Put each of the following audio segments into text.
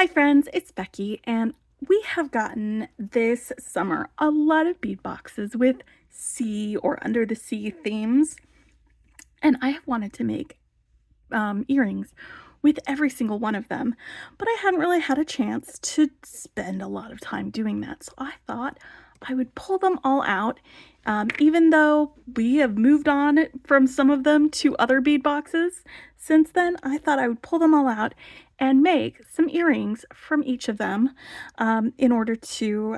Hi friends, it's Becky, and we have gotten this summer a lot of bead boxes with sea or under the sea themes, and I have wanted to make earrings with every single one of them, but I hadn't really had a chance to spend a lot of time doing that. So I thought I would pull them all out. Even though we have moved on from some of them to other bead boxes since then, I thought I would pull them all out and make some earrings from each of them in order to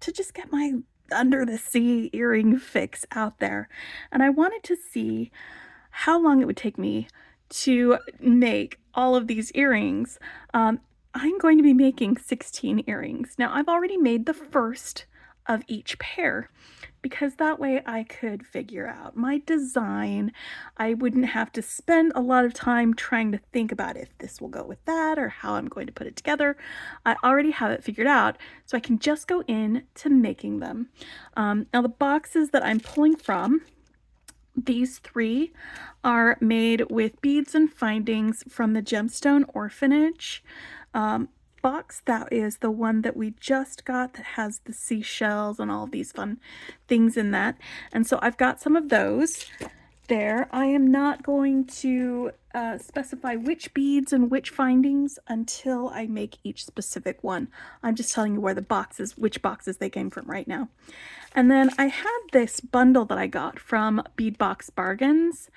just get my under the sea earring fix out there. And I wanted to see how long it would take me to make all of these earrings. I'm going to be making 16 earrings. Now, I've already made the first of each pair because that way I could figure out my design. I wouldn't have to spend a lot of time trying to think about if this will go with that or how I'm going to put it together. I already have it figured out, so I can just go in to making them. Now, the boxes that I'm pulling from, these three are made with beads and findings from the Gemstone Orphanage box. That is the one that we just got that has the seashells and all these fun things in that. And so I've got some of those there. I am not going to specify which beads and which findings until I make each specific one. I'm just telling you where the boxes, which boxes they came from right now. And then I had this bundle that I got from Beadbox Bargains,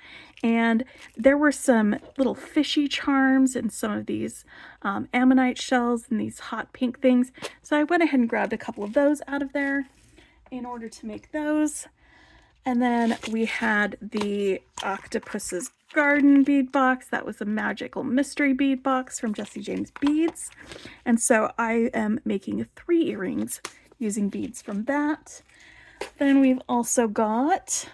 and there were some little fishy charms and some of these ammonite shells and these hot pink things. So I went ahead and grabbed a couple of those out of there in order to make those. And then we had the Octopus's Garden bead box. That was a magical mystery bead box from Jesse James Beads. And so I am making 3 earrings using beads from that. Then we've also got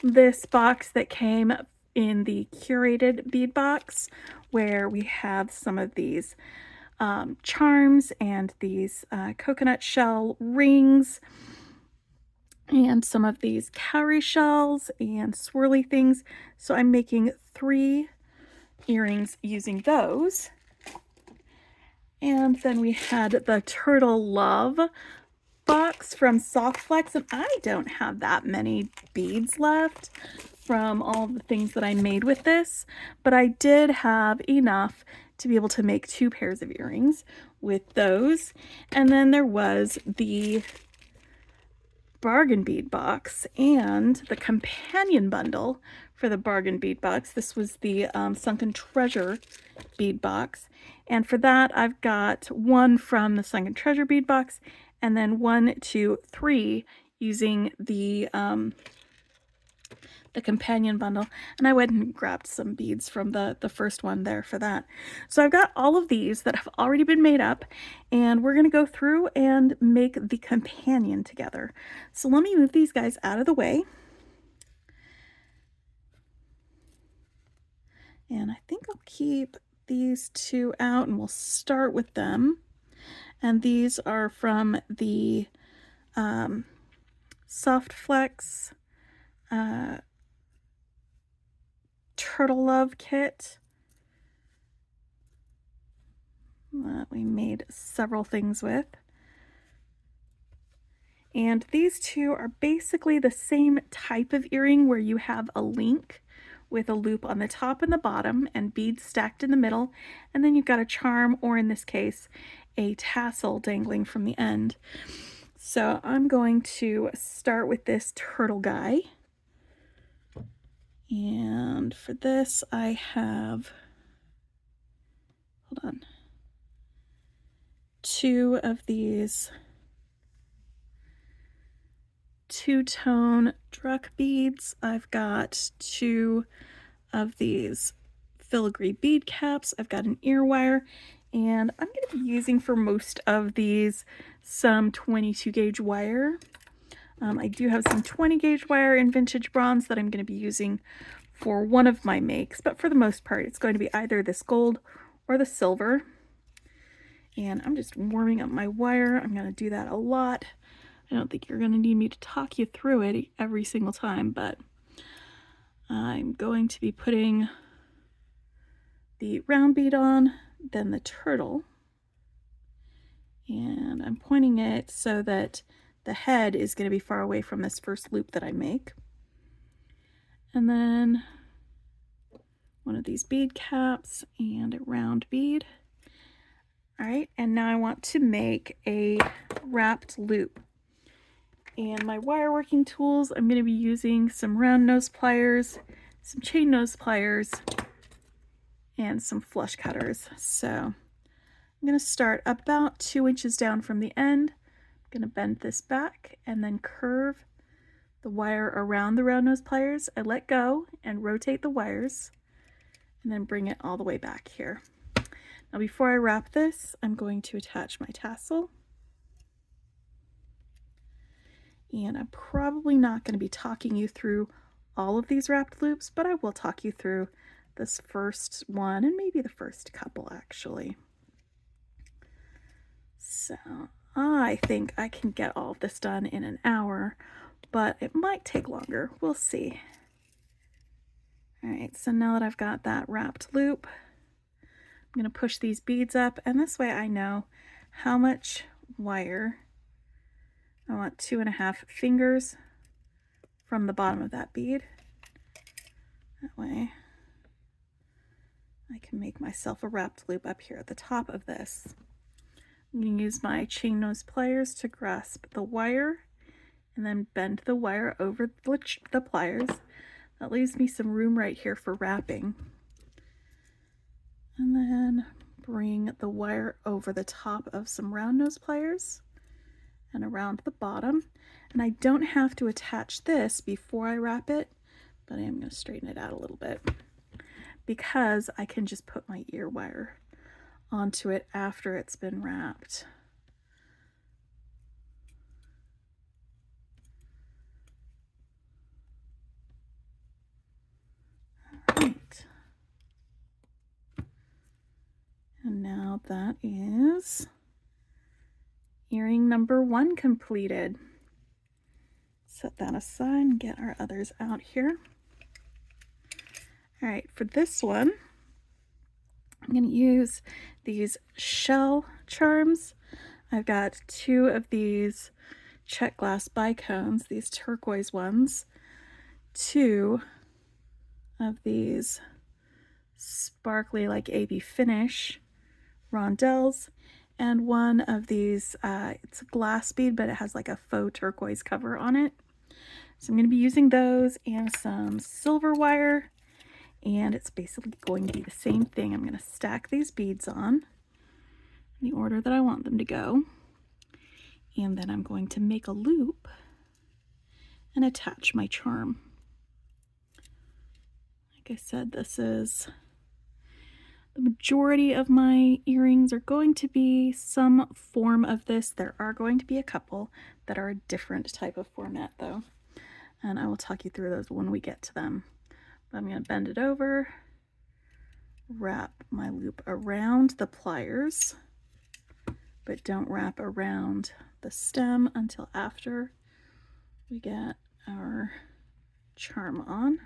this box that came in the curated bead box where we have some of these charms and these coconut shell rings and some of these cowrie shells and swirly things. So I'm making 3 earrings using those. And then we had the Turtle Love box from Soft Flex, and I don't have that many beads left from all the things that I made with this, but I did have enough to be able to make 2 pairs of earrings with those. And then there was the bargain bead box and the companion bundle for the bargain bead box. This was the Sunken Treasure bead box, and for that I've got 1 from the Sunken Treasure bead box and then 1, 2, 3 using the companion bundle. And I went and grabbed some beads from the first one there for that. So I've got all of these that have already been made up, and we're going to go through and make the companion together. So let me move these guys out of the way. And I think I'll keep these 2 out and we'll start with them. And these are from the Soft Flex Turtle Love kit that we made several things with. And these 2 are basically the same type of earring where you have a link with a loop on the top and the bottom and beads stacked in the middle, and then you've got a charm, or in this case a tassel dangling from the end. So I'm going to start with this turtle guy, and for this I have, hold on, 2 of these two-tone Druck beads. I've got 2 of these filigree bead caps. I've got an ear wire, and I'm going to be using for most of these some 22 gauge wire. I do have some 20 gauge wire in vintage bronze that I'm going to be using for one of my makes, but for the most part it's going to be either this gold or the silver. And I'm just warming up my wire. I'm going to do that a lot. I don't think you're going to need me to talk you through it every single time, but I'm going to be putting the round bead on, then the turtle. And I'm pointing it so that the head is going to be far away from this first loop that I make. And then one of these bead caps and a round bead. All right, and now I want to make a wrapped loop. And my wire working tools, I'm going to be using some round nose pliers, some chain nose pliers, and some flush cutters. So I'm going to start about 2 inches down from the end. I'm going to bend this back and then curve the wire around the round nose pliers. I let go and rotate the wires and then bring it all the way back here. Now before I wrap this, I'm going to attach my tassel. And I'm probably not going to be talking you through all of these wrapped loops, but I will talk you through this first one and maybe the first couple actually. So I think I can get all of this done in an hour, but it might take longer. We'll see. All right, so now that I've got that wrapped loop, I'm going to push these beads up, and this way I know how much wire I want. 2.5 fingers from the bottom of that bead. That way I can make myself a wrapped loop up here at the top of this. I'm going to use my chain nose pliers to grasp the wire and then bend the wire over the pliers. That leaves me some room right here for wrapping. And then bring the wire over the top of some round nose pliers and around the bottom. And I don't have to attach this before I wrap it, but I am going to straighten it out a little bit because I can just put my ear wire onto it after it's been wrapped. All right. And now that is earring number 1 completed. Set that aside and get our others out here. All right, for this one, I'm going to use these shell charms. I've got 2 of these check glass bicones, these turquoise ones, 2 of these sparkly like AB finish rondelles, and 1 of these, it's a glass bead, but it has like a faux turquoise cover on it. So I'm going to be using those and some silver wire, and it's basically going to be the same thing. I'm going to stack these beads on in the order that I want them to go, and then I'm going to make a loop and attach my charm. Like I said, this is the majority of my earrings are going to be some form of this. There are going to be a couple that are a different type of format though, and I will talk you through those when we get to them. But I'm going to bend it over, wrap my loop around the pliers, but don't wrap around the stem until after we get our charm on.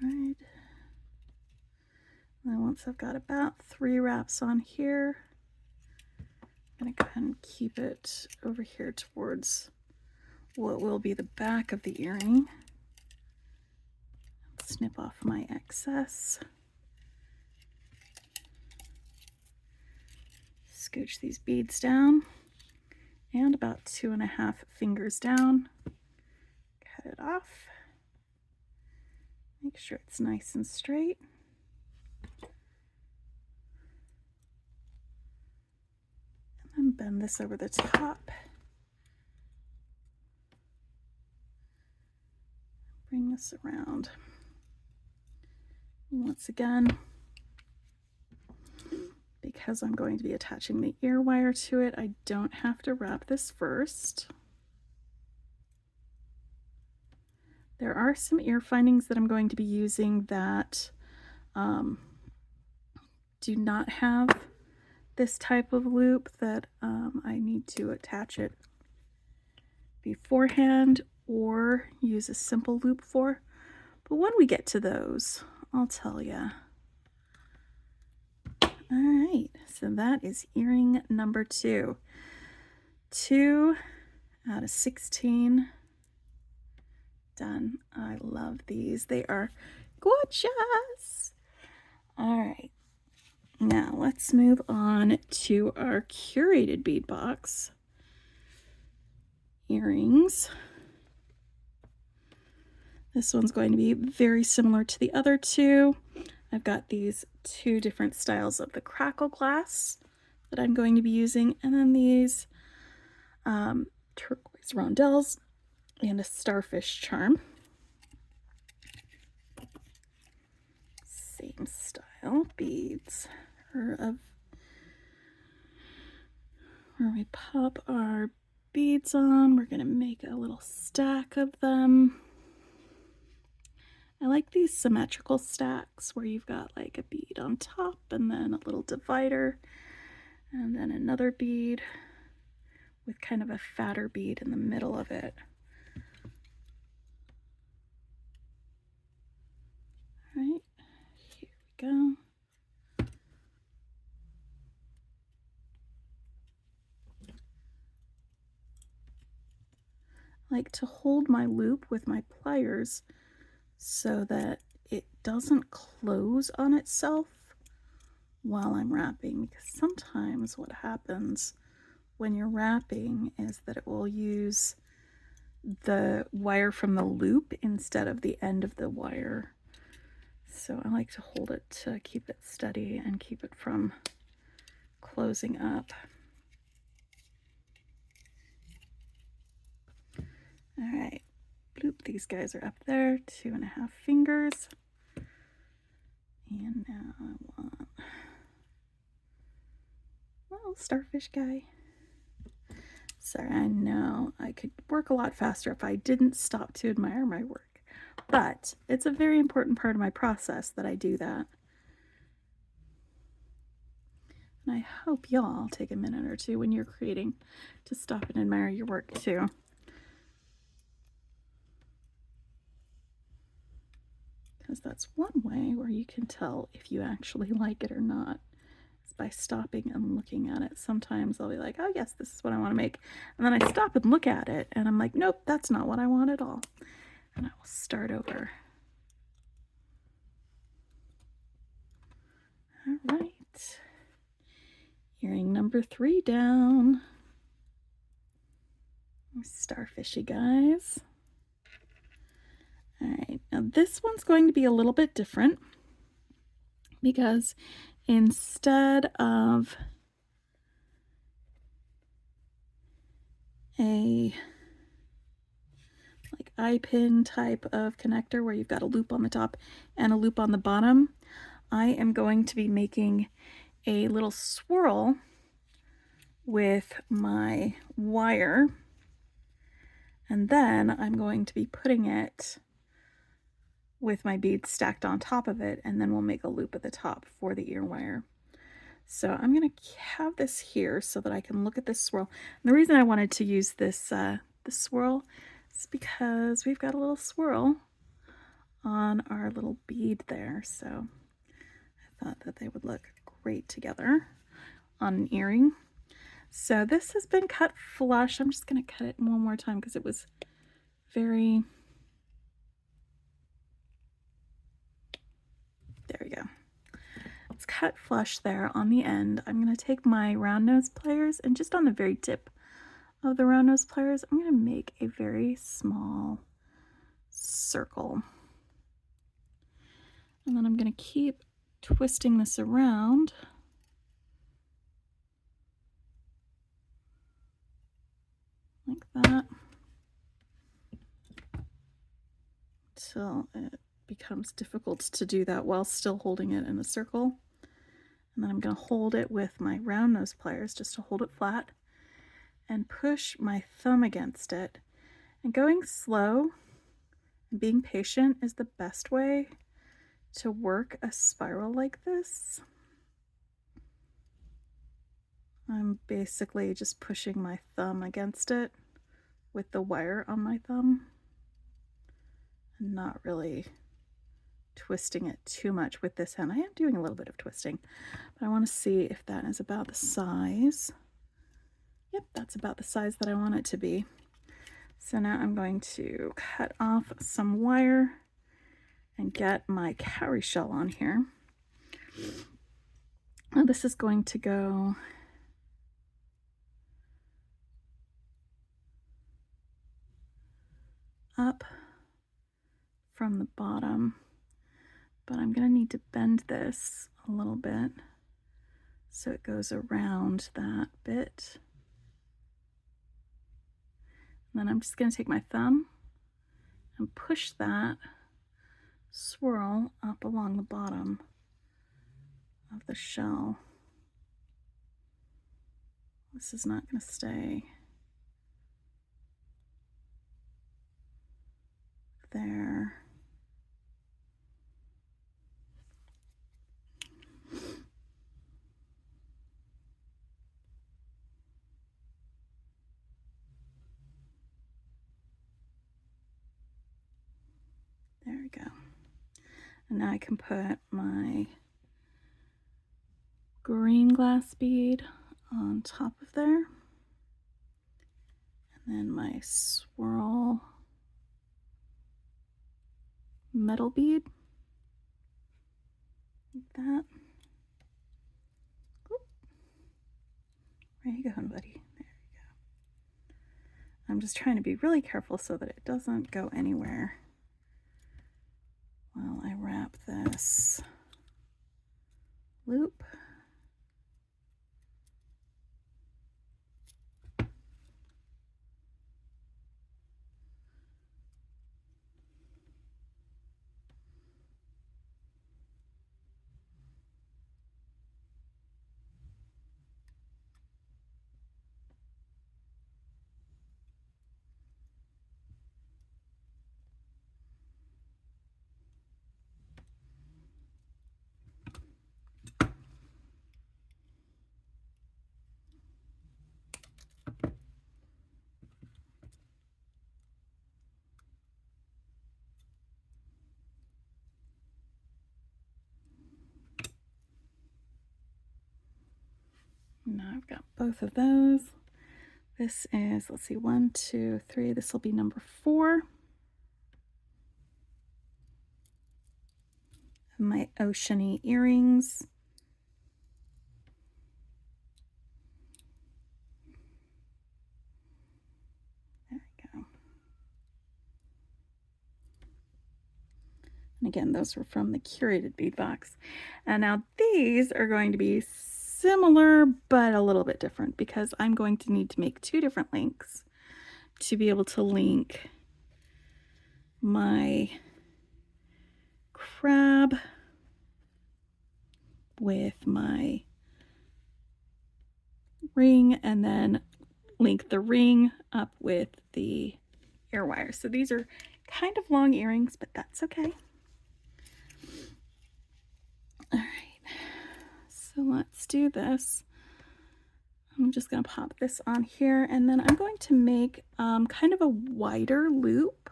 Right. Then once I've got about 3 wraps on here, I'm going to go ahead and keep it over here towards what will be the back of the earring. Snip off my excess. Scooch these beads down, and about 2.5 fingers down. Cut it off. Make sure it's nice and straight. And then bend this over the top. Bring this around. Once again, because I'm going to be attaching the ear wire to it, I don't have to wrap this first. There are some ear findings that I'm going to be using that do not have this type of loop that I need to attach it beforehand or use a simple loop for. But when we get to those, I'll tell you. All right, so that is earring number 2. 2 out of 16 done. I love these. They are gorgeous. All right, now let's move on to our curated bead box earrings. This one's going to be very similar to the other two. I've got these 2 different styles of the crackle glass that I'm going to be using, and then these turquoise rondelles and a starfish charm. Same style beads where we pop our beads on. We're going to make a little stack of them. I like these symmetrical stacks where you've got like a bead on top and then a little divider and then another bead with kind of a fatter bead in the middle of it. All right, here we go. I like to hold my loop with my pliers so that it doesn't close on itself while I'm wrapping, because sometimes what happens when you're wrapping is that it will use the wire from the loop instead of the end of the wire. So I like to hold it to keep it steady and keep it from closing up. All right, bloop, these guys are up there, 2.5 fingers. And now I want a little starfish guy. Sorry, I know I could work a lot faster if I didn't stop to admire my work, but it's a very important part of my process that I do that. And I hope y'all take a minute or two when you're creating to stop and admire your work too. Because that's one way where you can tell if you actually like it or not, is by stopping and looking at it. Sometimes I'll be like, oh yes, this is what I want to make. And then I stop and look at it and I'm like, nope, that's not what I want at all. And I will start over. All right. Earring number 3 down. Starfishy guys. All right, now this one's going to be a little bit different because instead of a like eye pin type of connector where you've got a loop on the top and a loop on the bottom, I am going to be making a little swirl with my wire, and then I'm going to be putting it with my beads stacked on top of it, and then we'll make a loop at the top for the ear wire. So I'm going to have this here so that I can look at this swirl. And the reason I wanted to use this swirl is because we've got a little swirl on our little bead there. So I thought that they would look great together on an earring. So this has been cut flush. I'm just going to cut it one more time because it was very... There we go. It's cut flush there on the end. I'm going to take my round nose pliers and just on the very tip of the round nose pliers, I'm going to make a very small circle. And then I'm going to keep twisting this around like that until it becomes difficult to do that while still holding it in a circle. And then I'm going to hold it with my round nose pliers just to hold it flat and push my thumb against it. And going slow and being patient is the best way to work a spiral like this. I'm basically just pushing my thumb against it with the wire on my thumb and not really twisting it too much with this hand. I am doing a little bit of twisting, but I want to see if that is about the size. Yep, that's about the size that I want it to be. So now I'm going to cut off some wire and get my cowrie shell on here. Now this is going to go up from the bottom, but I'm going to need to bend this a little bit so it goes around that bit. And then I'm just going to take my thumb and push that swirl up along the bottom of the shell. This is not going to stay there. There we go. And now I can put my green glass bead on top of there. And then my swirl metal bead. Like that. Oop. Where are you going, buddy? There you go. I'm just trying to be really careful so that it doesn't go anywhere while I wrap this loop. Now I've got both of those. This is, let's see, 1, 2, 3. This will be number 4. My oceany earrings. There we go. And again, those were from the curated bead box. And now these are going to be similar, but a little bit different because I'm going to need to make 2 different links to be able to link my crab with my ring and then link the ring up with the ear wire. So these are kind of long earrings, but that's okay. All right. So let's do this. I'm just going to pop this on here and then I'm going to make kind of a wider loop.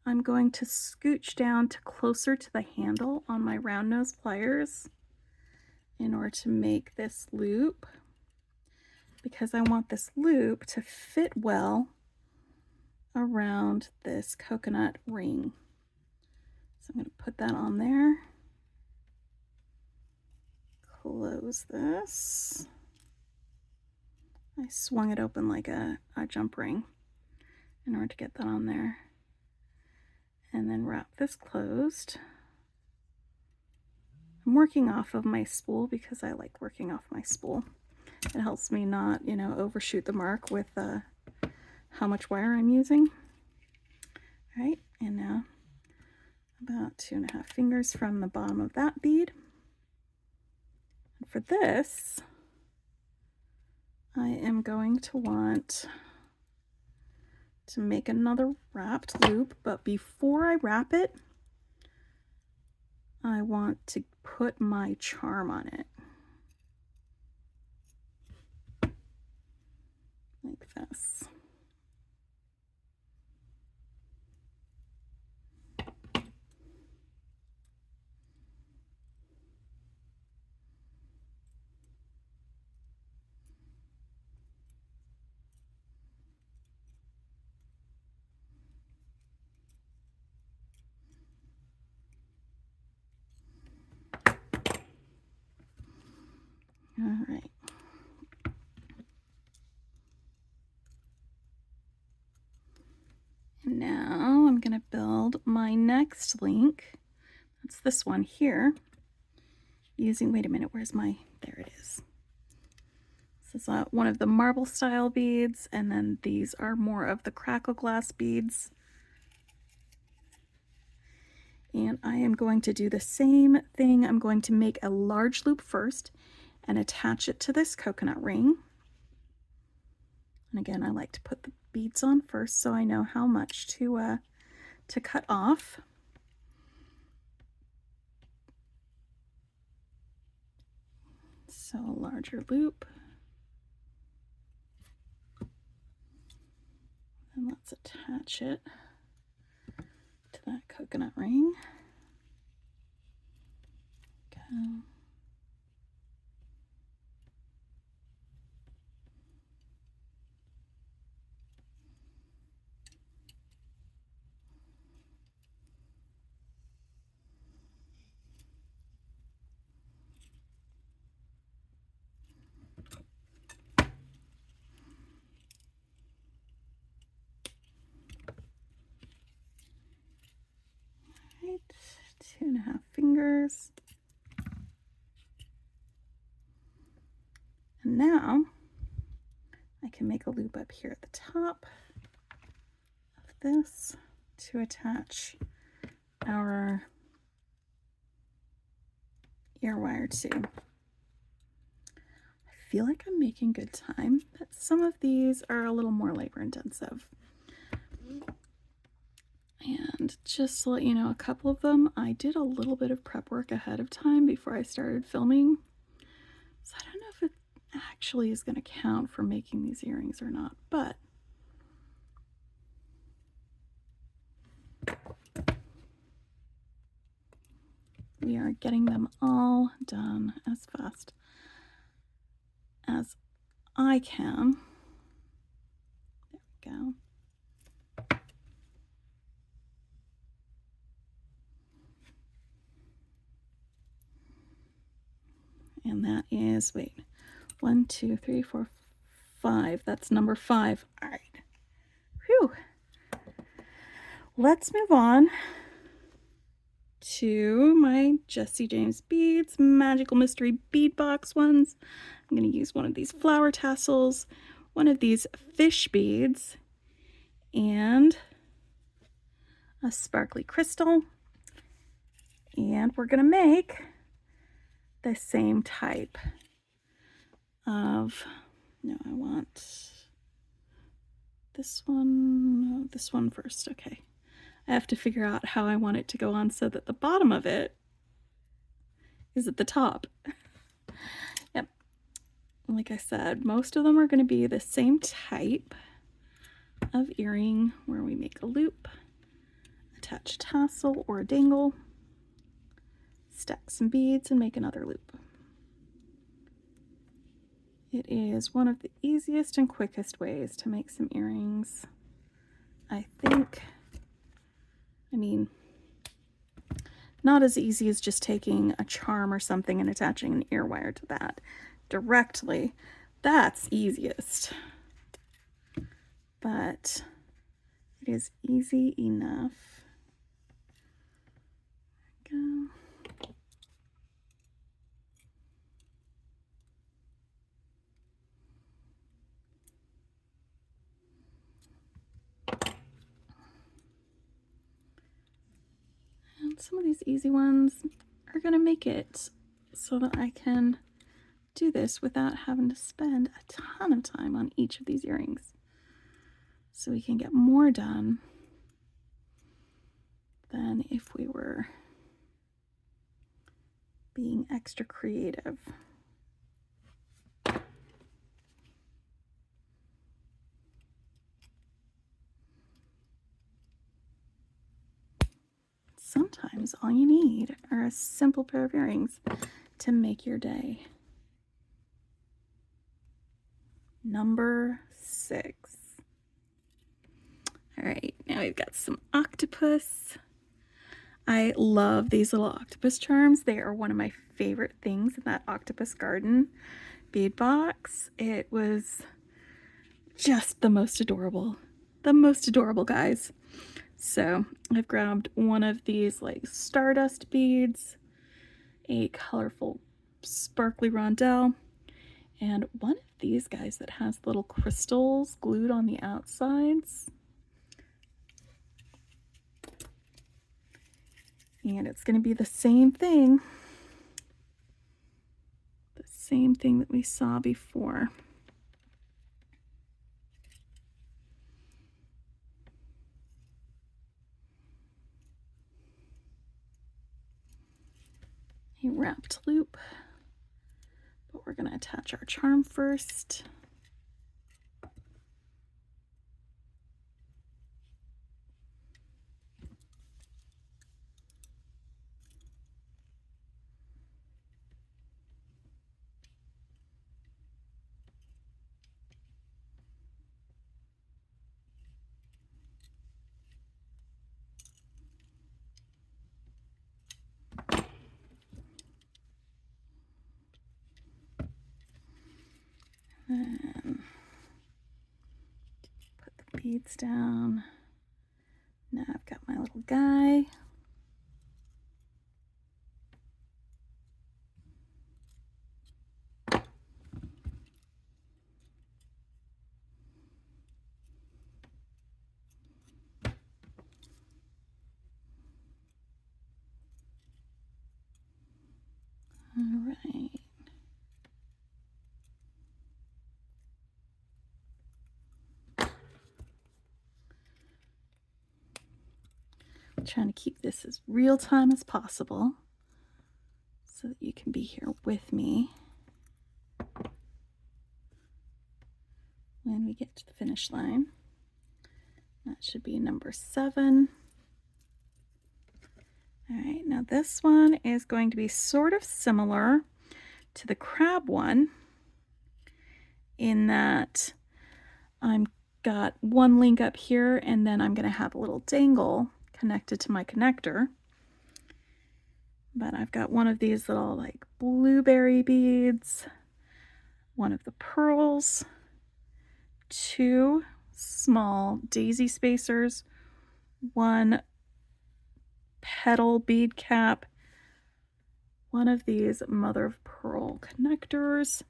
I'm going to scooch down to closer to the handle on my round nose pliers in order to make this loop because I want this loop to fit well around this coconut ring. So I'm going to put that on there. Close this. I swung it open like a jump ring in order to get that on there. And then wrap this closed. I'm working off of my spool because I like working off my spool. It helps me not, overshoot the mark with how much wire I'm using. All right, and now about 2.5 fingers from the bottom of that bead. And for this, I am going to want to make another wrapped loop, but before I wrap it, I want to put my charm on it. Like this. All right. And now I'm going to build my next link. That's this one here. Using, wait a minute, where's my, there it is. This is one of the marble style beads, and then these are more of the crackle glass beads. And I am going to do the same thing. I'm going to make a large loop first and attach it to this coconut ring. And again, I like to put the beads on first so I know how much to cut off. So a larger loop. And let's attach it to that coconut ring. Go. Right, 2.5 fingers. And now I can make a loop up here at the top of this to attach our ear wire to. I feel like I'm making good time, but some of these are a little more labor intensive. And just to let you know, a couple of them, I did a little bit of prep work ahead of time before I started filming. So I don't know if it actually is going to count for making these earrings or not, but we are getting them all done as fast as I can. There we go. And that is, wait, 1, 2, 3, 4, 5. That's number 5. All right. Whew. Let's move on to my Jesse James Beads Magical Mystery Bead Box ones. I'm going to use one of these flower tassels, one of these fish beads, and a sparkly crystal. And we're going to make the same type of, no, I want this one, no, this one first. Okay. I have to figure out how I want it to go on so that the bottom of it is at the top. Yep. Like I said, most of them are going to be the same type of earring where we make a loop, attach a tassel or a dangle, stack some beads, and make another loop. It is one of the easiest and quickest ways to make some earrings, I think. I mean, not as easy as just taking a charm or something and attaching an ear wire to that directly. That's easiest. But it is easy enough. There we go. And some of these easy ones are going to make it so that I can do this without having to spend a ton of time on each of these earrings. So we can get more done than if we were being extra creative. Sometimes all you need are a simple pair of earrings to make your day. Number 6. All right, now we've got some octopus. I love these little octopus charms. They are one of my favorite things in that Octopus Garden bead box. It was just the most adorable. The most adorable, guys. So I've grabbed one of these like stardust beads, a colorful sparkly rondelle, and one of these guys that has little crystals glued on the outsides. And it's going to be the same thing. The same thing that we saw before. A wrapped loop. But we're going to attach our charm first. And put the beads down. Now I've got my little guy. All right. I'm trying to keep this as real time as possible so that you can be here with me when we get to the finish line. That should be number 7. All right, now this one is going to be sort of similar to the crab one in that I'm got one link up here and then I'm going to have a little dangle connected to my connector. But I've got one of these little like blueberry beads, one of the pearls, 2 small daisy spacers, 1 petal bead cap, one of these mother of pearl connectors,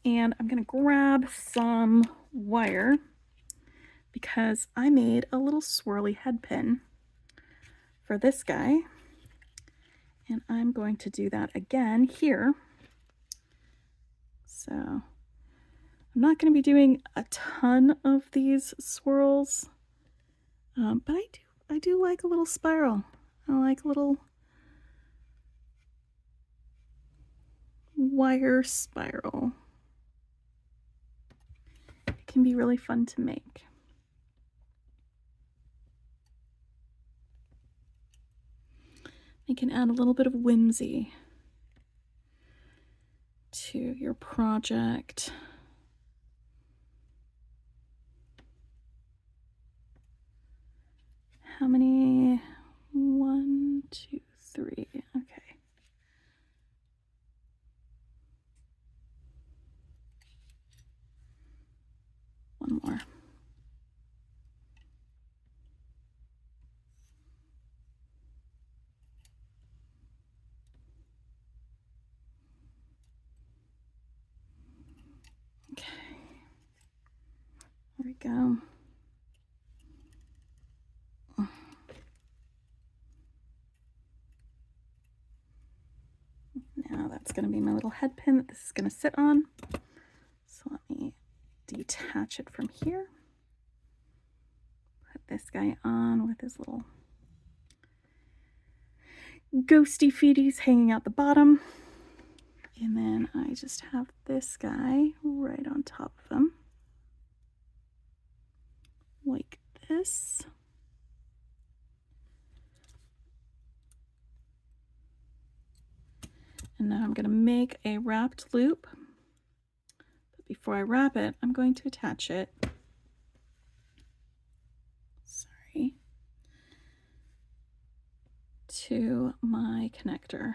and I'm going to grab some wire because I made a little swirly head pin for this guy, and I'm going to do that again here. So I'm not going to be doing a ton of these swirls, but I do like a little spiral. I like a little wire spiral. It can be really fun to make. It can add a little bit of whimsy to your project. How many? 1, 2, 3. Okay. One more. Okay. There we go. Now that's going to be my little head pin that this is going to sit on. So let me detach it from here. Put this guy on with his little ghosty feeties hanging out the bottom. And then I just have this guy right on top of him. Like this. And now I'm going to make a wrapped loop. But before I wrap it, I'm going to attach it. Sorry. to my connector.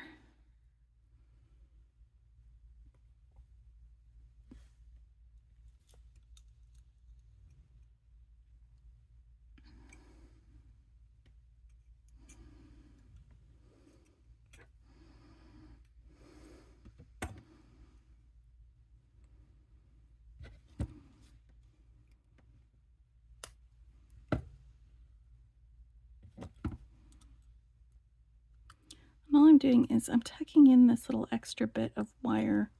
All I'm doing is I'm tucking in this little extra bit of wire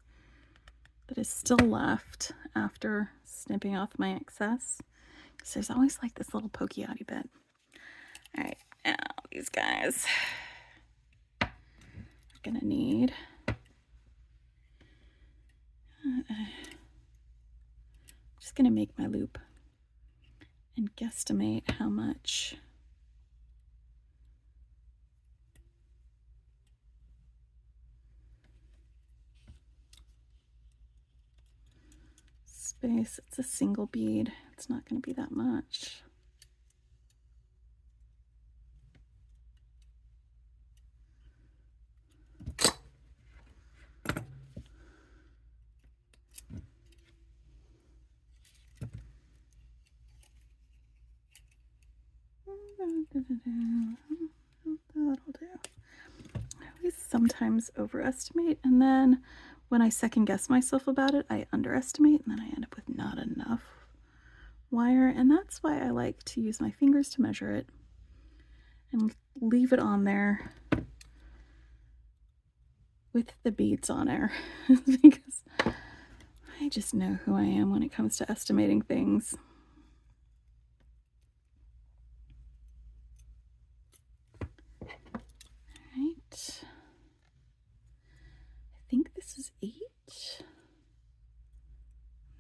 that is still left after snipping off my excess, because there's always like this little pokey outy bit. All right, now these guys are gonna need just gonna make my loop and guesstimate how much space. It's a single bead. It's not going to be that much. That'll do. I always sometimes overestimate, and then when I second guess myself about it, I underestimate, and then I end up with not enough wire, and that's why I like to use my fingers to measure it and leave it on there with the beads on there, because I just know who I am when it comes to estimating things. Right. I think this is 8.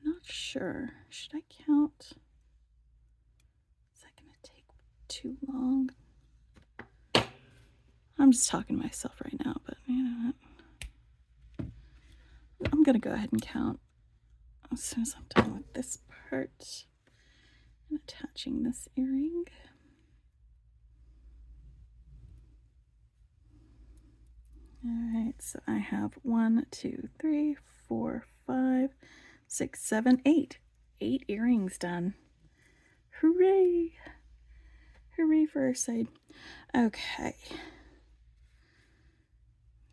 I'm not sure. Should I count? Is that going to take too long? I'm just talking to myself right now, but you know what? I'm going to go ahead and count as soon as I'm done with this part and attaching this earring. All right, so I have 1, 2, 3, 4, 5, 6, 7, 8. 8 earrings done. Hooray! Hooray for our side. Okay.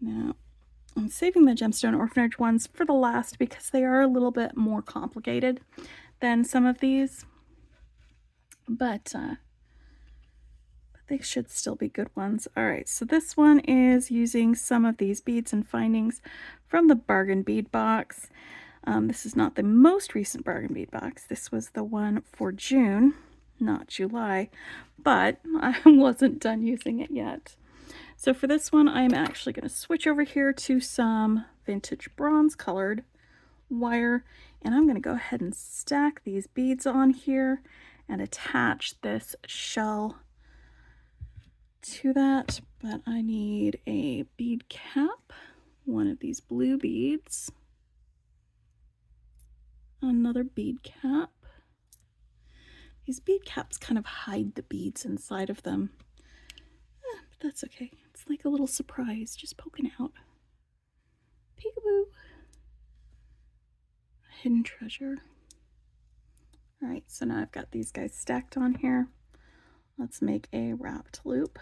Now, I'm saving the gemstone orphanage ones for the last because they are a little bit more complicated than some of these. But they should still be good ones. All right, so this one is using some of these beads and findings from the bargain bead box. This is not the most recent bargain bead box. This was the one for June, not July, but I wasn't done using it yet. So for this one, I'm actually going to switch over here to some vintage bronze colored wire, and I'm going to go ahead and stack these beads on here and attach this shell to that. But I need a bead cap, one of these blue beads, another bead cap. These bead caps kind of hide the beads inside of them, but that's okay. It's like a little surprise just poking out. Peekaboo. Hidden treasure. All right, so now I've got these guys stacked on here. Let's make a wrapped loop.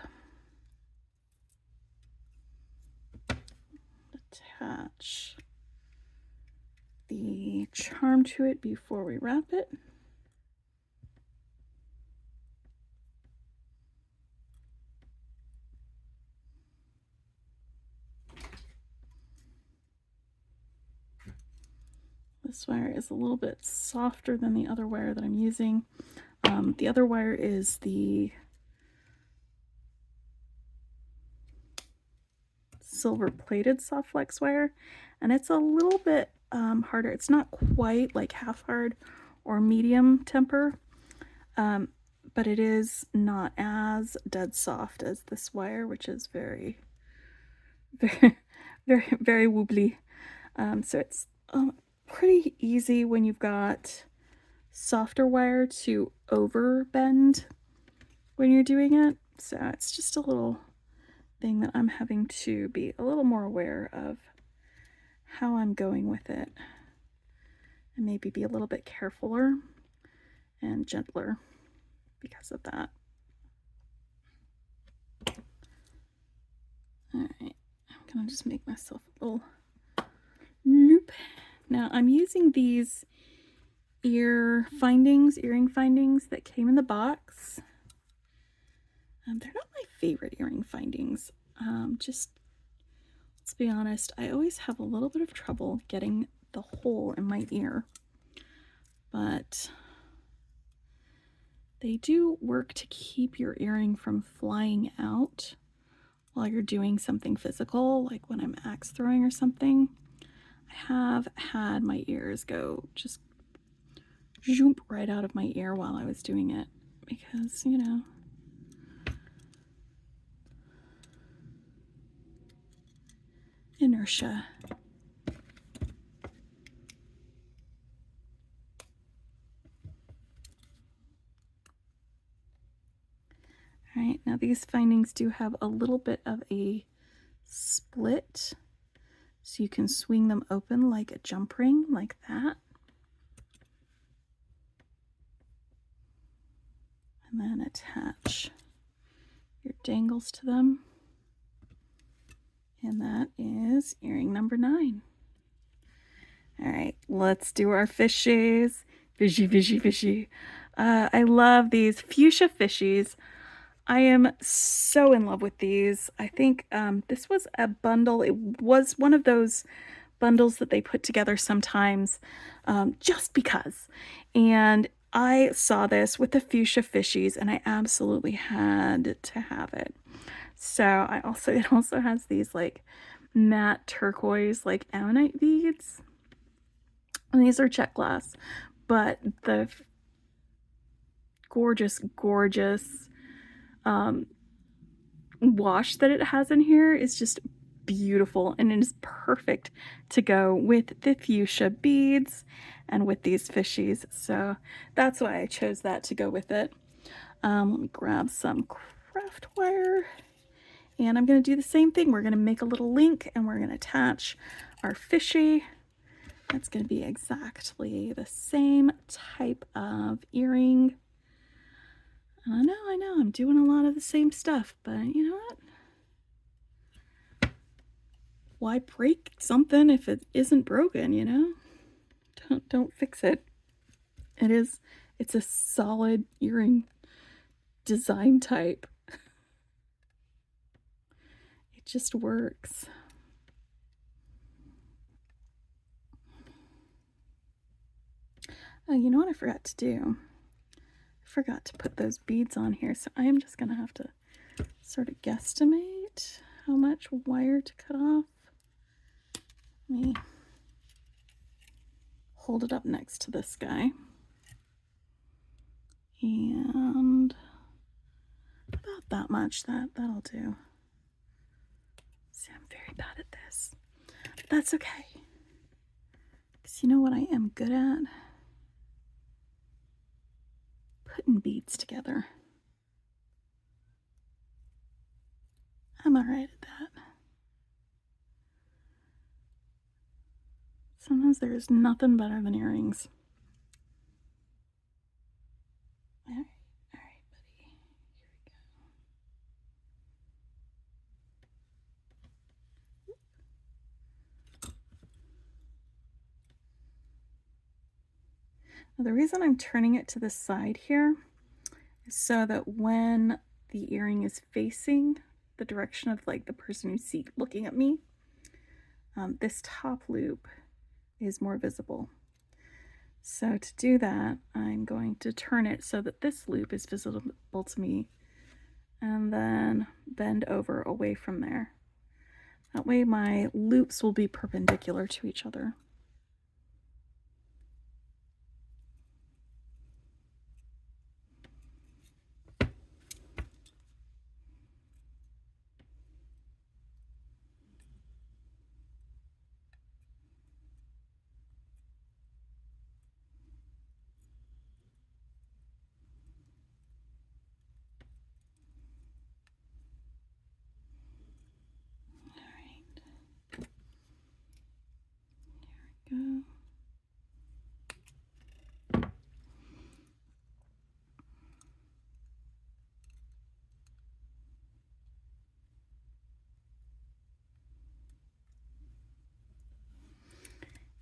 Attach the charm to it before we wrap it. This wire is a little bit softer than the other wire that I'm using. The other wire is the silver plated soft flex wire, and it's a little bit harder. It's not quite like half hard or medium temper, but it is not as dead soft as this wire, which is very, very, very, very wobbly. So it's pretty easy when you've got softer wire to over bend when you're doing it. So it's just a little thing that I'm having to be a little more aware of how I'm going with it, and maybe be a little bit carefuler and gentler because of that. All right, I'm gonna just make myself a little loop. Now I'm using these earring findings that came in the box. They're not my favorite earring findings. Just let's be honest, I always have a little bit of trouble getting the hole in my ear, but they do work to keep your earring from flying out while you're doing something physical, like when I'm axe throwing or something. I have had my ears go just zoom right out of my ear while I was doing it because, you know, inertia. All right, now these findings do have a little bit of a split, so you can swing them open like a jump ring, like that. And then attach your dangles to them. And that is earring number 9. All right, let's do our fishies. Fishy, fishy, fishy. I love these fuchsia fishies. I am so in love with these. I think this was a bundle. It was one of those bundles that they put together sometimes just because. And I saw this with the fuchsia fishies and I absolutely had to have it. So it also has these like matte turquoise like ammonite beads. And these are check glass, but the gorgeous, gorgeous wash that it has in here is just beautiful, and it is perfect to go with the fuchsia beads and with these fishies. So that's why I chose that to go with it. Let me grab some craft wire, and I'm going to do the same thing. We're going to make a little link and we're going to attach our fishy. That's going to be exactly the same type of earring. I know, I'm doing a lot of the same stuff, but you know what? Why break something if it isn't broken, you know? Don't fix it. It's a solid earring design type. It just works. Oh, you know what I forgot to do? I forgot to put those beads on here, so I am just gonna have to sort of guesstimate how much wire to cut off. Let me hold it up next to this guy. And about that much, that'll do. See, I'm very bad at this, but that's okay. Because you know what I am good at? Putting beads together. I'm alright at that. Sometimes there's nothing better than earrings. Alright, buddy. Here we go. Now, the reason I'm turning it to the side here is so that when the earring is facing the direction of like the person who's looking at me, this top loop is more visible. So to do that, I'm going to turn it so that this loop is visible to me and then bend over away from there. That way my loops will be perpendicular to each other.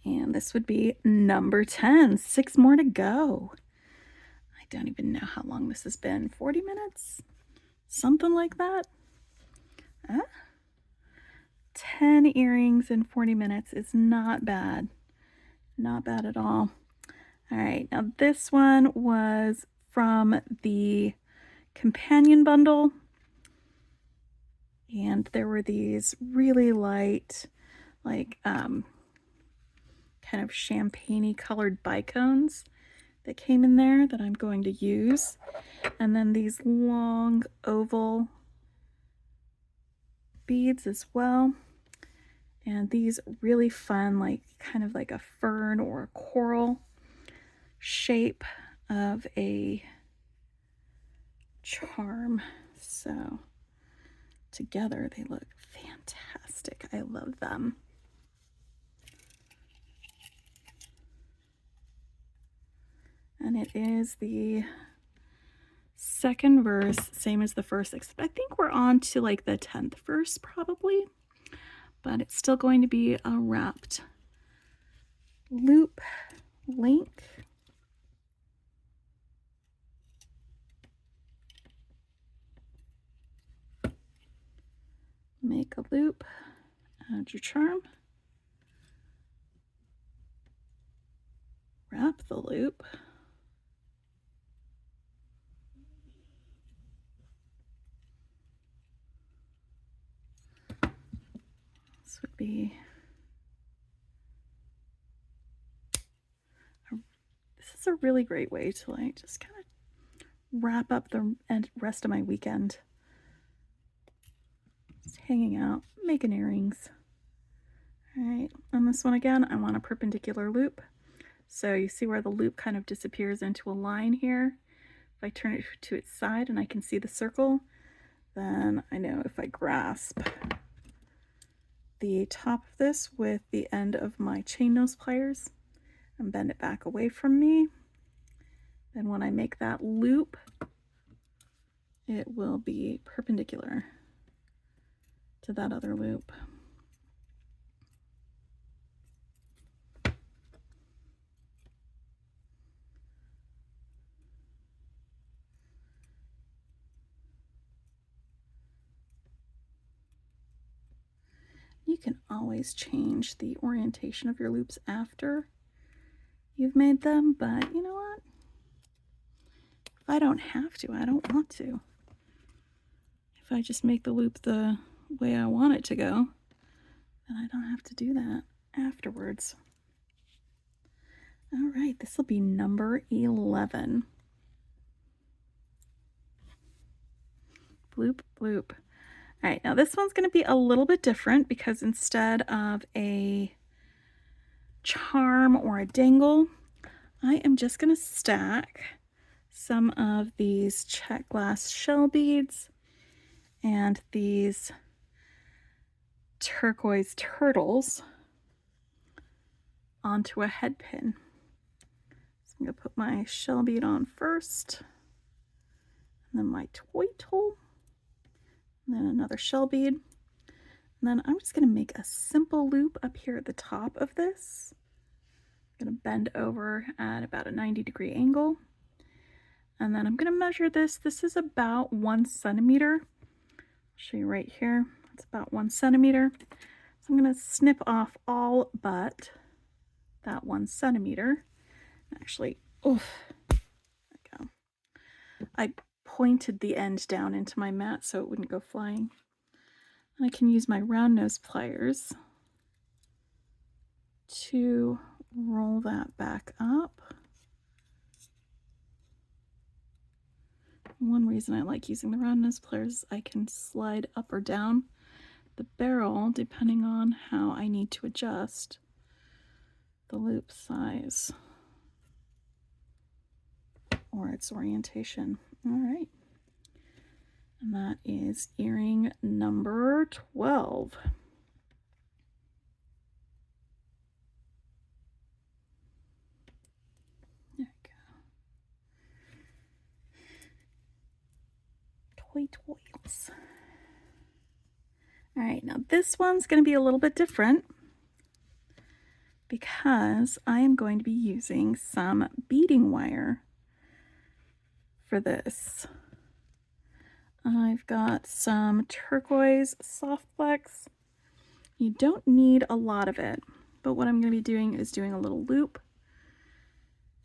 And this would be number 10. 6 more to go. I don't even know how long this has been. 40 minutes? Something like that. 10 earrings in 40 minutes is not bad. Not bad at all. All right, now this one was from the companion bundle. And there were these really light, like kind of champagne-y colored bicones that came in there that I'm going to use. And then these long oval beads as well. And these really fun, like kind of like a fern or a coral shape of a charm. So together they look fantastic. I love them. And it is the second verse, same as the first, except I think we're on to like the 10th verse probably, but it's still going to be a wrapped loop link. Make a loop, add your charm, wrap the loop, this would be, this is a really great way to like just kind of wrap up the rest of my weekend. Just hanging out, making earrings. All right, on this one again, I want a perpendicular loop. So you see where the loop kind of disappears into a line here. If I turn it to its side and I can see the circle, then I know if I grasp the top of this with the end of my chain nose pliers and bend it back away from me, then when I make that loop, it will be perpendicular to that other loop. You can always change the orientation of your loops after you've made them, but you know what? If I don't have to, I don't want to. If I just make the loop the way I want it to go, then I don't have to do that afterwards. All right, this will be number 11. Bloop, bloop. All right, now this one's going to be a little bit different because instead of a charm or a dangle, I am just going to stack some of these check glass shell beads and these turquoise turtles onto a head pin. So I'm going to put my shell bead on first, and then my toy tool, and then another shell bead. And then I'm just going to make a simple loop up here at the top of this. I'm going to bend over at about a 90-degree angle. And then I'm going to measure this. This is about 1 centimeter. I'll show you right here. It's about 1 centimeter. So I'm going to snip off all but that 1 centimeter. Actually, oof, there we go. I pointed the end down into my mat so it wouldn't go flying. And I can use my round nose pliers to roll that back up. One reason I like using the round nose pliers is I can slide up or down the barrel depending on how I need to adjust the loop size or its orientation. All right. And that is earring number 12. There we go. Toys. All right, now this one's going to be a little bit different because I am going to be using some beading wire for this. I've got some turquoise soft flex. You don't need a lot of it, but what I'm going to be doing is doing a little loop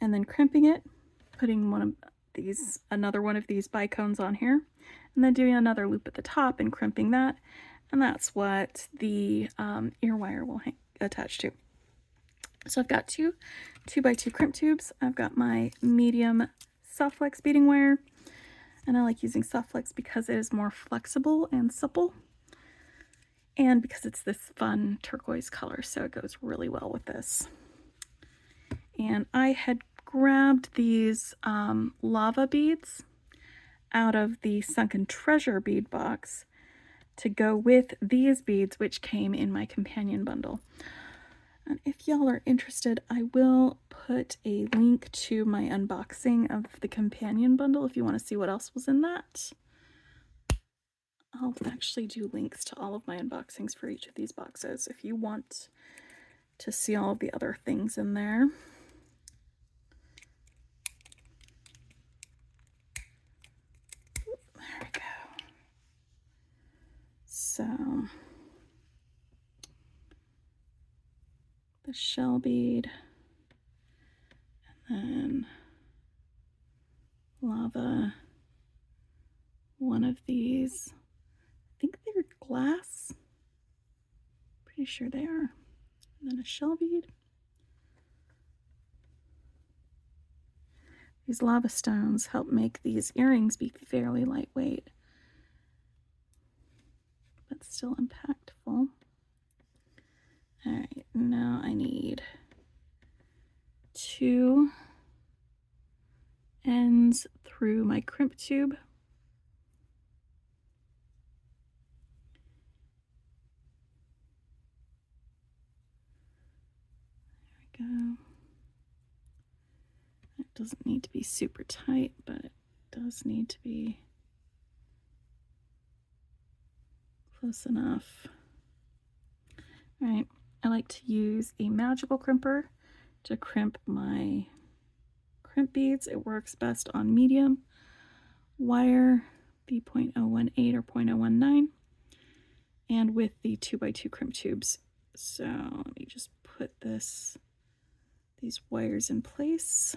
and then crimping it, putting another one of these bicones on here, and then doing another loop at the top and crimping that, and that's what the ear wire will attach to. So I've got two 2x2 crimp tubes. I've got my medium soft flex beading wire, and I like using soft flex because it is more flexible and supple, and because it's this fun turquoise color, so it goes really well with this. And I had grabbed these lava beads out of the Sunken Treasure bead box to go with these beads, which came in my companion bundle. And if y'all are interested, I will put a link to my unboxing of the companion bundle if you want to see what else was in that. I'll actually do links to all of my unboxings for each of these boxes if you want to see all of the other things in there. There we go. So the shell bead, and then lava, one of these, I think they're glass, pretty sure they are, and then a shell bead. These lava stones help make these earrings be fairly lightweight, but still impactful. All right, now I need 2 ends through my crimp tube. There we go. It doesn't need to be super tight, but it does need to be close enough. All right, I like to use a magical crimper to crimp my crimp beads. It works best on medium wire, the 0.018 or 0.019, and with the 2x2 crimp tubes. So let me just put these wires in place.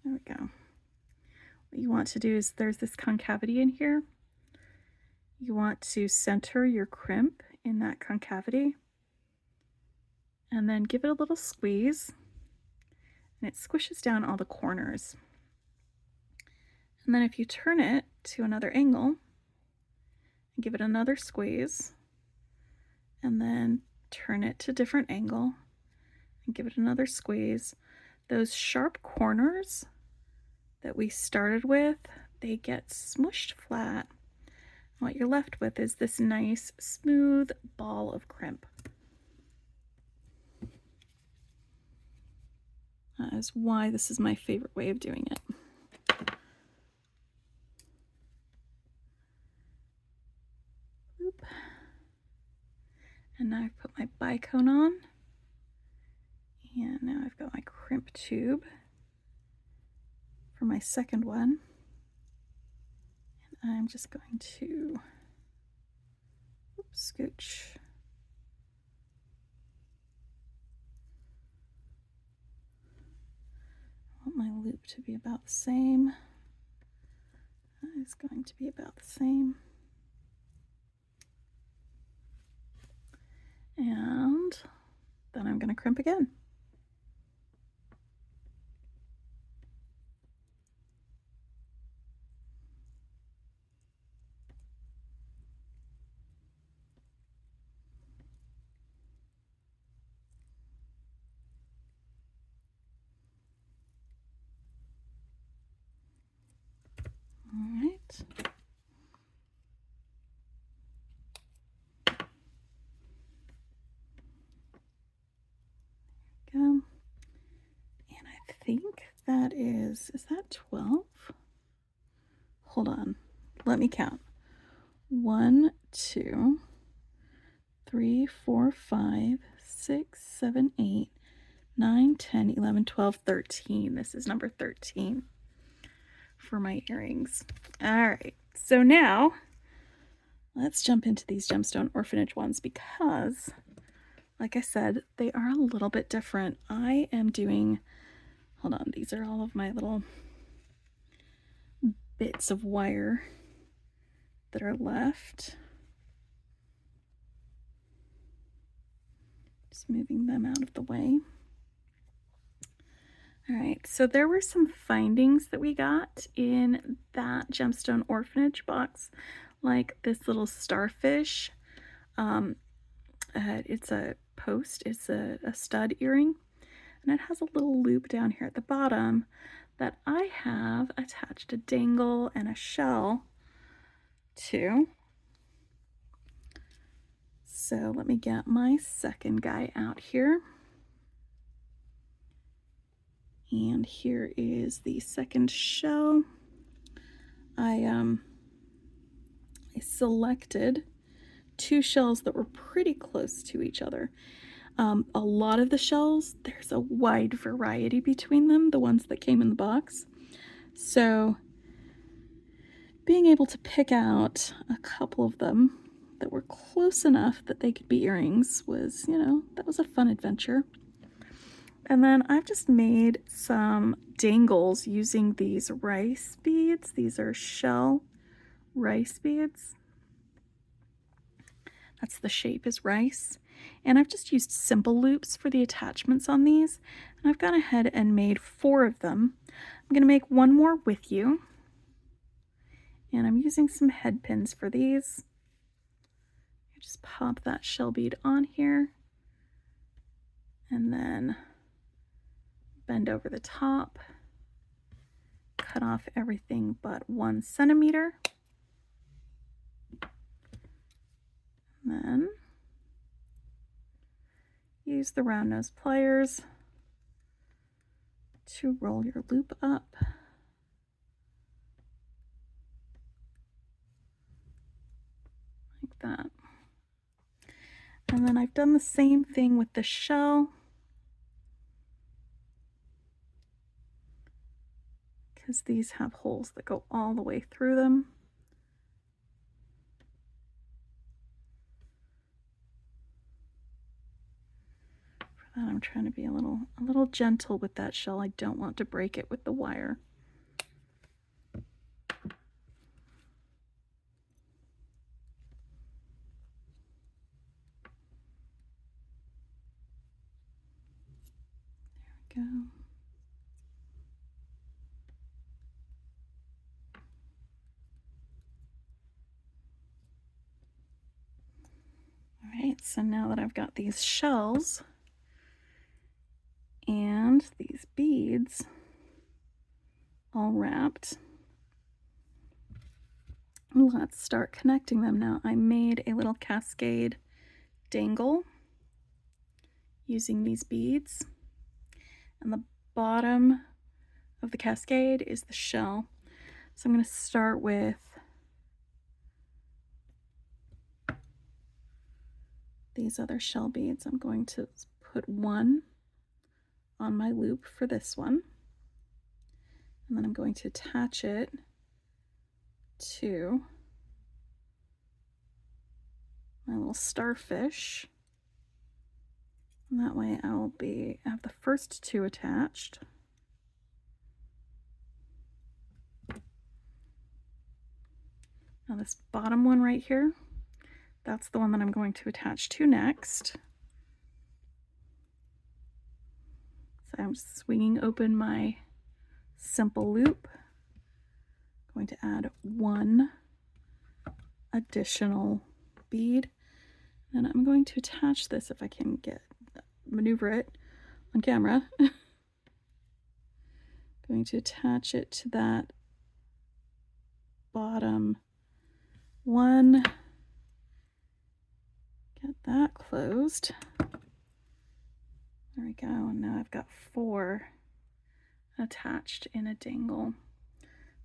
There we go. What you want to do is, there's this concavity in here. You want to center your crimp in that concavity and then give it a little squeeze, and it squishes down all the corners. And then if you turn it to another angle and give it another squeeze, and then turn it to a different angle and give it another squeeze, those sharp corners that we started with, they get smushed flat. What you're left with is this nice smooth ball of crimp. That is why this is my favorite way of doing it. Oop. And now I've put my bicone on, and now I've got my crimp tube for my second one. And I'm just going to scooch. I want my loop to be about the same. That is going to be about the same. And then I'm going to crimp again. All right. Go. And I think that is that 12? Hold on. Let me count. 1, 2, 3, 4, 5, 6, 7, 8, 9, 10, 11, 12, 13. This is number 13 for my earrings. All right, so now let's jump into these gemstone orphanage ones because, like I said, they are a little bit different. I am doing, hold on, these are all of my little bits of wire that are left. Just moving them out of the way. All right, so there were some findings that we got in that gemstone orphanage box, like this little starfish. It's a post, it's a stud earring, and it has a little loop down here at the bottom that I have attached a dangle and a shell to. So let me get my second guy out here. And here is the second shell. I selected two shells that were pretty close to each other. A lot of the shells, there's a wide variety between them, the ones that came in the box. So being able to pick out a couple of them that were close enough that they could be earrings was, that was a fun adventure. And then I've just made some dangles using these rice beads. These are shell rice beads. That's the shape is rice. And I've just used simple loops for the attachments on these. And I've gone ahead and made 4 of them. I'm going to make one more with you. And I'm using some head pins for these. Just pop that shell bead on here. And then bend over the top, cut off everything but 1 centimeter. And then use the round nose pliers to roll your loop up. Like that. And then I've done the same thing with the shell. Because these have holes that go all the way through them. For that, I'm trying to be a little gentle with that shell. I don't want to break it with the wire. There we go. Alright, so now that I've got these shells and these beads all wrapped, let's start connecting them now. I made a little cascade dangle using these beads, and the bottom of the cascade is the shell. So I'm going to start with these other shell beads. I'm going to put one on my loop for this one, and then I'm going to attach it to my little starfish, and that way I will have the first 2 attached. Now this bottom one right here, that's the one that I'm going to attach to next. So I'm just swinging open my simple loop. I'm going to add 1 additional bead, and I'm going to attach this, if I can maneuver it on camera. Going to attach it to that bottom one. Get that closed. There we go. And now I've got 4 attached in a dangle.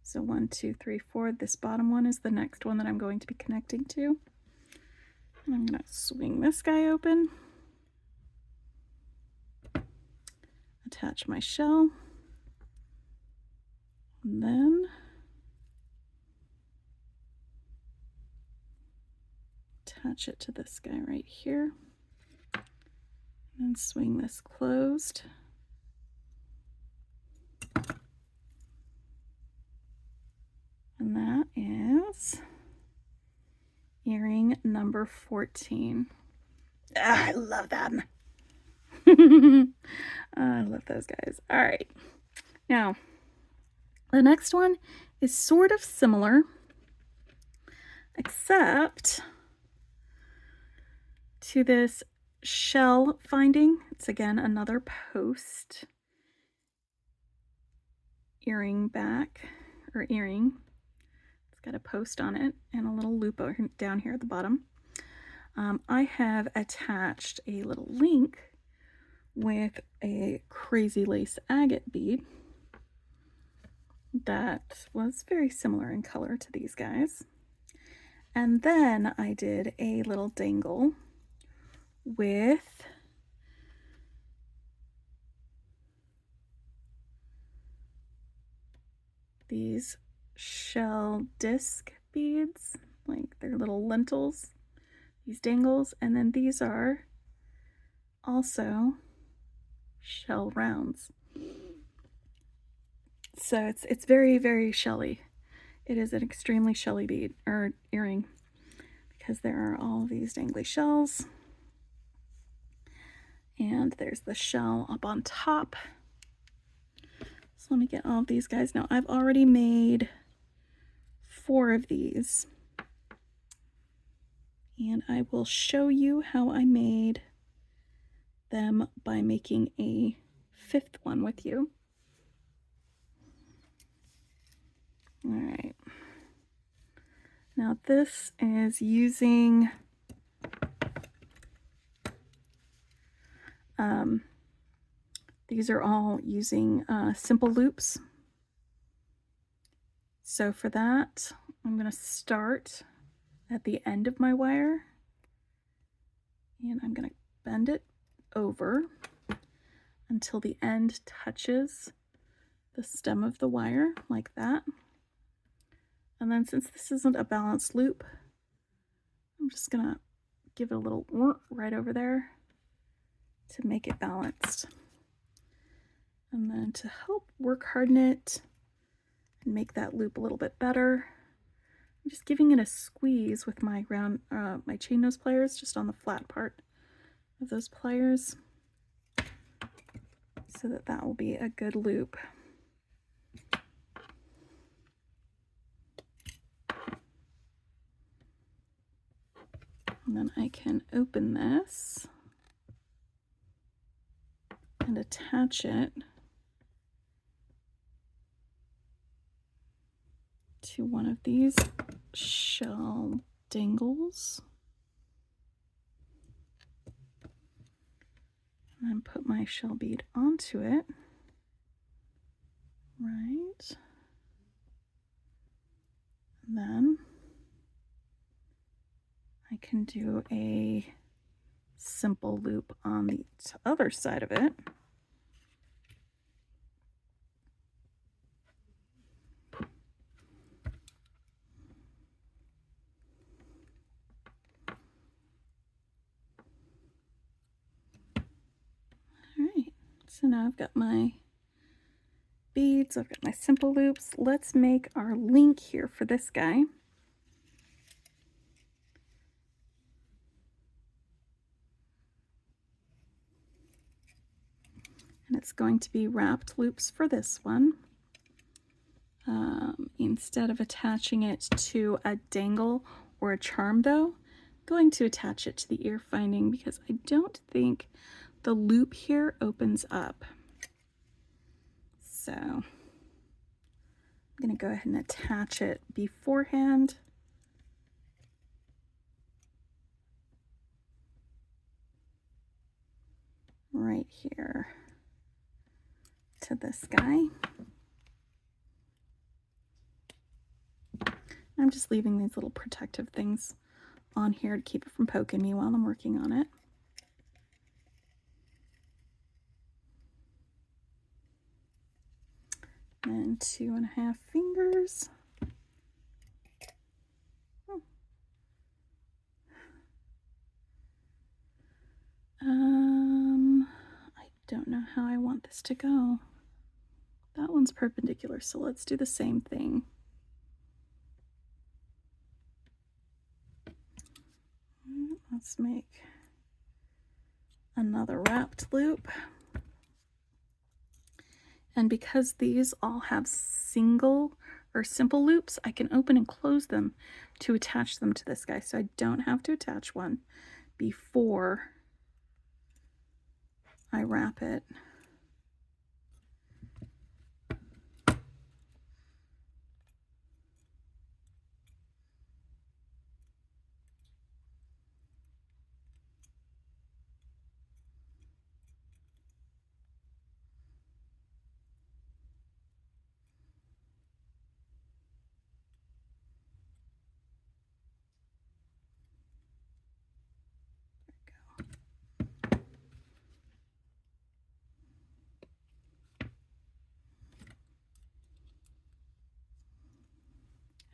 So 1, 2, 3, 4. This bottom one is the next one that I'm going to be connecting to. And I'm going to swing this guy open, attach my shell, and then attach it to this guy right here, and swing this closed. And that is earring number 14. Ah, I love them. I love those guys. All right. Now, the next one is sort of similar, except to this shell finding. It's again another post earring back, or earring. It's got a post on it and a little loop down here at the bottom. I have attached a little link with a crazy lace agate bead that was very similar in color to these guys. And then I did a little dangle with these shell disc beads, like they're little lentils, these dangles, and then these are also shell rounds. So it's very, very shelly. It is an extremely shelly bead or earring because there are all these dangly shells. And there's the shell up on top. So let me get all of these guys. Now I've already made 4 of these. And I will show you how I made them by making a 5th one with you. All right. Now this is using these are all using simple loops. So for that, I'm going to start at the end of my wire, and I'm going to bend it over until the end touches the stem of the wire, like that. And then since this isn't a balanced loop, I'm just going to give it a little right over there to make it balanced. And then to help work harden it and make that loop a little bit better, I'm just giving it a squeeze with my my chain nose pliers, just on the flat part of those pliers, so that that will be a good loop. And then I can open this and attach it to one of these shell dangles, and then put my shell bead onto it, right, and then I can do a simple loop on the other side of it. Alright, so now I've got my beads, I've got my simple loops. Let's make our link here for this guy. And it's going to be wrapped loops for this one. Instead of attaching it to a dangle or a charm though, I'm going to attach it to the ear finding because I don't think the loop here opens up. So I'm going to go ahead and attach it beforehand. Right here to this guy. I'm just leaving these little protective things on here to keep it from poking me while I'm working on it. And 2.5 fingers. I don't know how I want this to go. That one's perpendicular, so let's do the same thing. Let's make another wrapped loop. And because these all have single or simple loops, I can open and close them to attach them to this guy. So I don't have to attach one before I wrap it.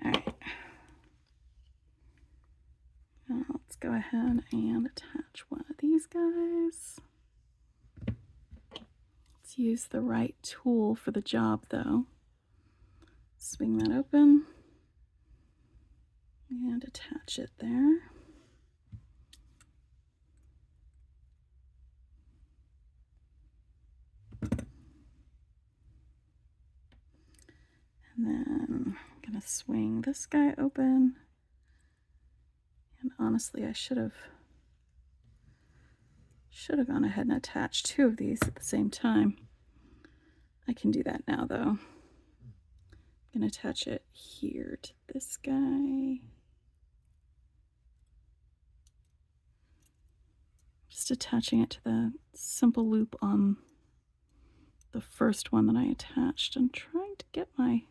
All right. Now let's go ahead and attach one of these guys. Let's use the right tool for the job though. Swing that open and attach it there. And then I'm gonna swing this guy open. And honestly, I should have gone ahead and attached 2 of these at the same time. I can do that now though. I'm gonna attach it here to this guy. Just attaching it to the simple loop on the first one that I attached. I'm trying to get my,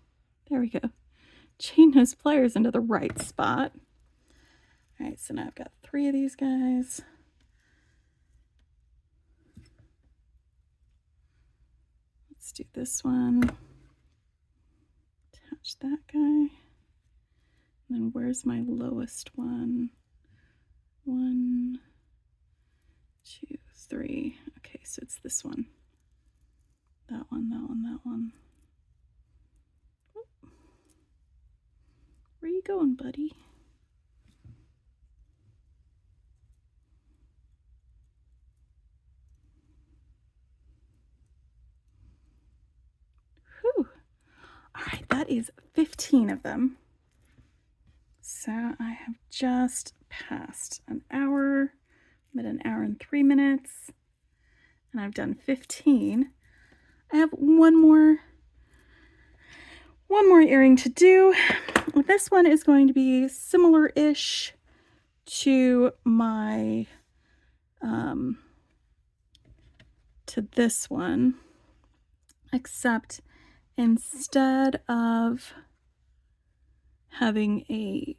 there we go, chain nose pliers into the right spot. All right, so now I've got 3 of these guys. Let's do this one. Attach that guy. And then where's my lowest one? 1, 2, 3. Okay, so it's this one. That one, that one, that one. Oop. Where you going, buddy? Whew. All right, that is 15 of them. So I have just passed an hour. I'm at 1 hour and 3 minutes. And I've done 15. I have one more earring to do. This one is going to be similar-ish to my to this one, except instead of having a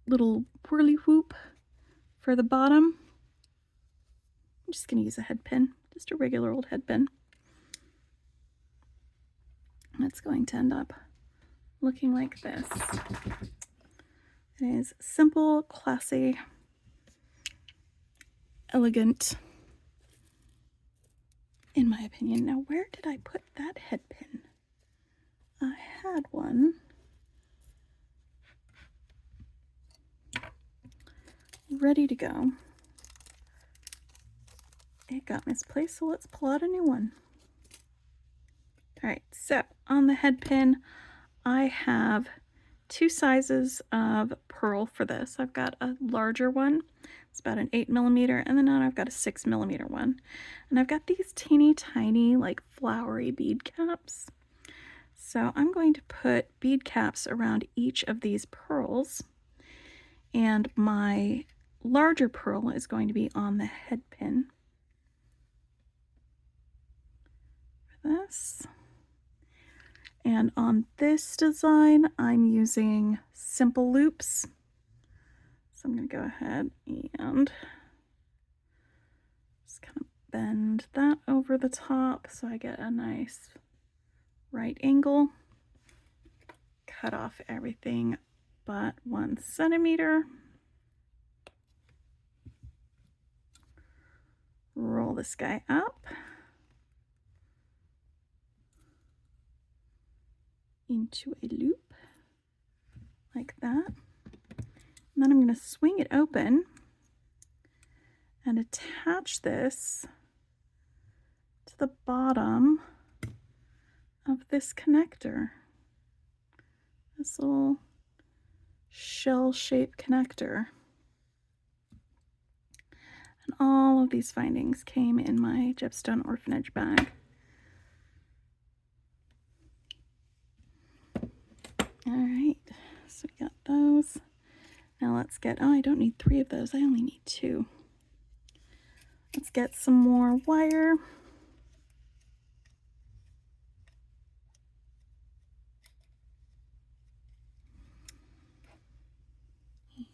little whirly whoop for the bottom, I'm just going to use a head pin, just a regular old head pin. And it's going to end up looking like this. It is simple, classy, elegant, in my opinion. Now, where did I put that head pin? I had one. Ready to go. It got misplaced, so let's pull out a new one. All right, so on the head pin, I have 2 sizes of pearl for this. I've got a larger one, it's about an 8mm, and then now I've got a 6mm one. And I've got these teeny tiny, like flowery bead caps. So I'm going to put bead caps around each of these pearls, and my larger pearl is going to be on the head pin for this. And on this design, I'm using simple loops. So I'm going to go ahead and just kind of bend that over the top so I get a nice right angle. Cut off everything but 1 centimeter. Roll this guy up into a loop like that. And then I'm going to swing it open and attach this to the bottom of this connector. This little shell-shaped connector. And all of these findings came in my Gemstone Orphanage bag. All right, so we got those. Now let's get, oh, I don't need 3 of those. I only need 2. Let's get some more wire.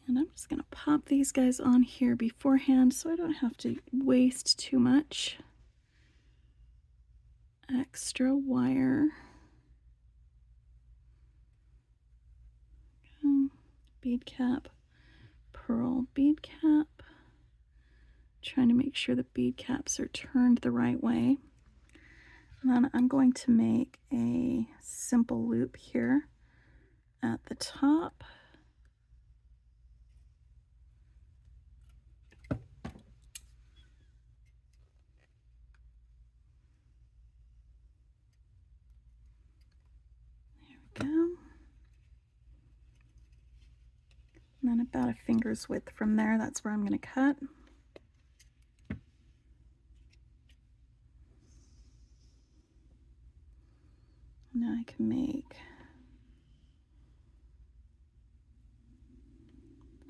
And I'm just going to pop these guys on here beforehand so I don't have to waste too much extra wire. Bead cap, pearl bead cap. Trying to make sure the bead caps are turned the right way. And then I'm going to make a simple loop here at the top. There we go. And then about a finger's width from there, that's where I'm going to cut. Now I can make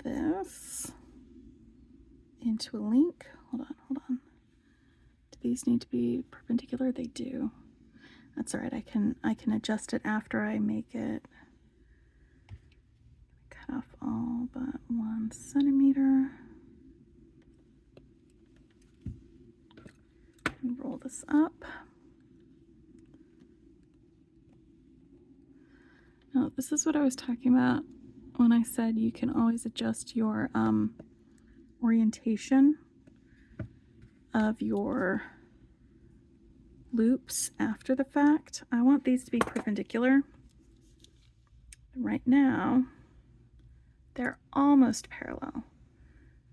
this into a link. Hold on. Do these need to be perpendicular? They do. That's all right. I can adjust it after I make it. Cut off all but 1 centimeter. And roll this up. Now, this is what I was talking about when I said you can always adjust your orientation of your loops after the fact. I want these to be perpendicular. Right now, they're almost parallel.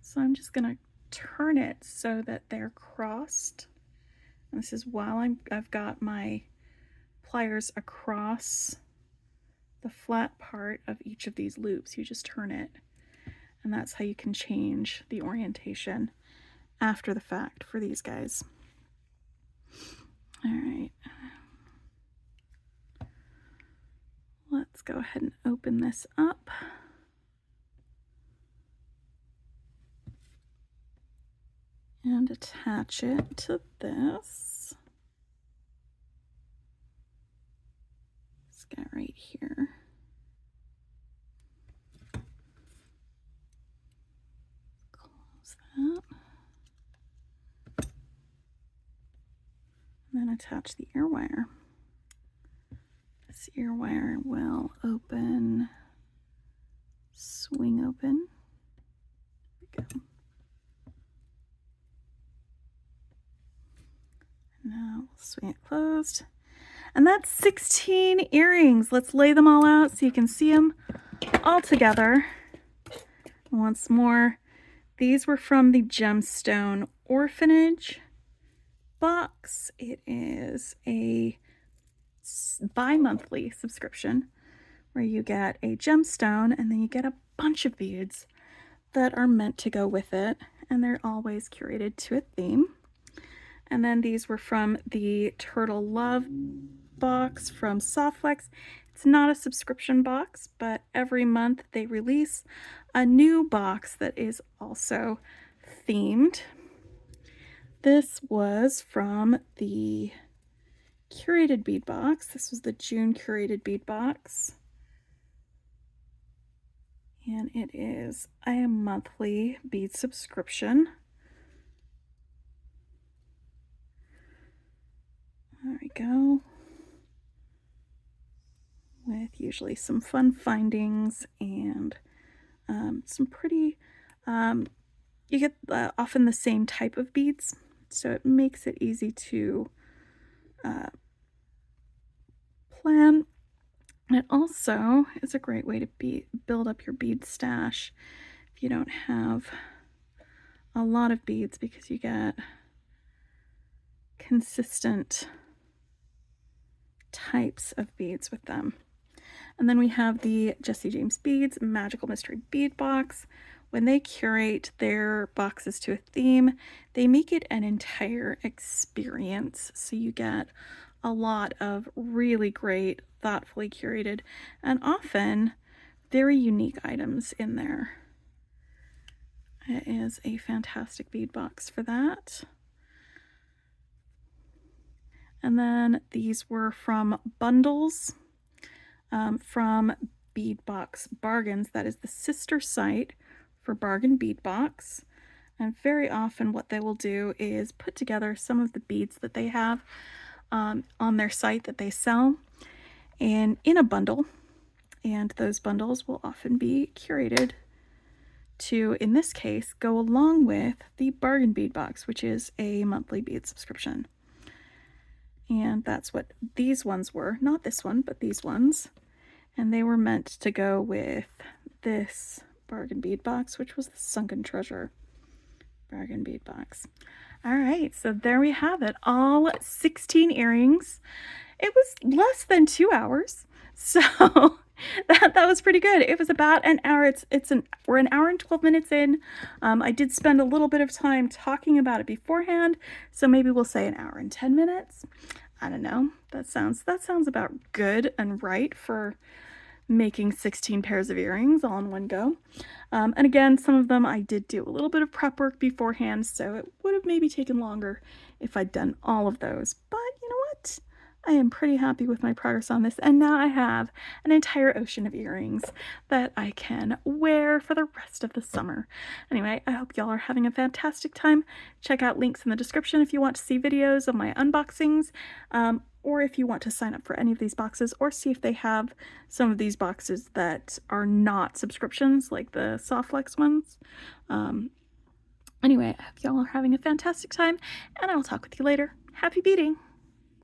So I'm just going to turn it so that they're crossed. And this is while I've got my pliers across the flat part of each of these loops. You just turn it, and that's how you can change the orientation after the fact for these guys. All right. Let's go ahead and open this up. And attach it to this. This guy right here. Close that. And then attach the ear wire. This ear wire will open, swing open. There we go. Now we'll swing it closed. And that's 16 earrings. Let's lay them all out so you can see them all together. Once more, these were from the Gemstone Orphanage box. It is a bi-monthly subscription where you get a gemstone and then you get a bunch of beads that are meant to go with it, and they're always curated to a theme. And then these were from the Turtle Love box from Softflex. It's not a subscription box, but every month they release a new box that is also themed. This was from the curated bead box. This was the June curated bead box. And it is a monthly bead subscription. There we go. With usually some fun findings and some pretty, you get often the same type of beads, so it makes it easy to uh, plan. And it also is a great way to build up your bead stash if you don't have a lot of beads, because you get consistent types of beads with them. And then we have the Jesse James Beads Magical Mystery Bead Box. When they curate their boxes to a theme, they make it an entire experience. So you get a lot of really great, thoughtfully curated, and often very unique items in there. It is a fantastic bead box for that. And then these were from Bundles, from Bead Box Bargains. That is the sister site for Bargain Bead Box. And very often what they will do is put together some of the beads that they have on their site that they sell and in a bundle. And those bundles will often be curated to, in this case, go along with the Bargain Bead Box, which is a monthly bead subscription. And that's what these ones were. Not this one, but these ones. And they were meant to go with this Bargain Bead Box, which was the Sunken Treasure Bargain Bead Box. All right, so there we have it. All 16 earrings. It was less than 2 hours, so that was pretty good. It was about an hour. We're an hour and 12 minutes in. I did spend a little bit of time talking about it beforehand, so maybe we'll say an hour and 10 minutes. I don't know. That sounds about good and right for making 16 pairs of earrings all in one go. And again, some of them I did do a little bit of prep work beforehand, so it would have maybe taken longer if I'd done all of those. But you know what? I am pretty happy with my progress on this, and now I have an entire ocean of earrings that I can wear for the rest of the summer. Anyway, I hope y'all are having a fantastic time. Check out links in the description if you want to see videos of my unboxings, or if you want to sign up for any of these boxes, or see if they have some of these boxes that are not subscriptions, like the Softflex ones. Anyway, I hope y'all are having a fantastic time, and I'll talk with you later. Happy beading!